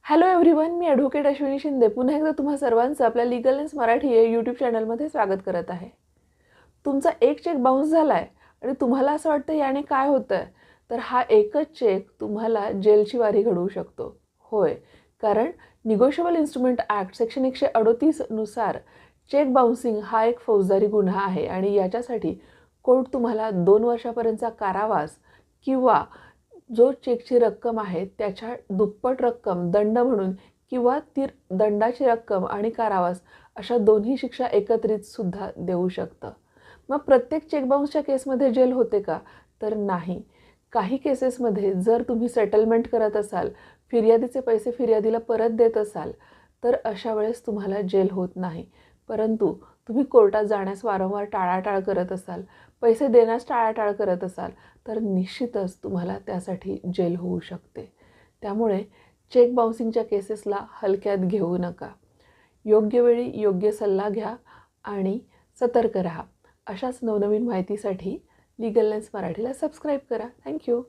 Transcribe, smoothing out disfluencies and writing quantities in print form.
Hello everyone, मी advocate Ashwini Shinde पुन्हा एकदा तुम्हा सर्वांचं आपल्या लीगल लेन्स मराठी या यूट्यूब चॅनलमध्ये स्वागत करत आहे. तुमचा एक चेक बाउन्स झाला आहे आणि तुम्हाला असं वाटतं याने काय होतं आहे, तर हा एकच चेक तुम्हाला जेलची वारी घडवू शकतो. होय, कारण निगोशिएबल इन्स्ट्रुमेंट ॲक्ट सेक्शन 138 नुसार चेक बाउन्सिंग हा एक फौजदारी गुन्हा आहे आणि याच्यासाठी कोर्ट तुम्हाला 2 वर्षापर्यंतचा कारावास किंवा जो चेकची रक्कम आहे त्याच्या दुप्पट रक्कम दंड म्हणून किंवा ती दंडाची रक्कम आणि कारावास अशा दोन्ही शिक्षा एकत्रित सुद्धा देऊ शकतं. मग प्रत्येक चेक बाउन्सच्या केसमध्ये जेल होते का? तर नाही. काही केसेसमध्ये जर तुम्ही सेटलमेंट करत असाल, फिर्यादीचे पैसे फिर्यादीला परत देत असाल, तर अशा वेळेस तुम्हाला जेल होत नाही. परंतु तुम्ही कोर्टात जाण्यास वारंवार टाळाटाळ करत असाल, पैसे देण्यास टाळाटाळ करत असाल, तर निश्चितच तुम्हाला त्यासाठी जेल होऊ शकते. त्यामुळे चेक बाउन्सिंगच्या केसेसला हलक्यात घेऊ नका. योग्य वेळी योग्य सल्ला घ्या आणि सतर्क राहा. अशाच नवनवीन माहितीसाठी लीगल लेन्स मराठीला सबस्क्राईब करा. थँक्यू.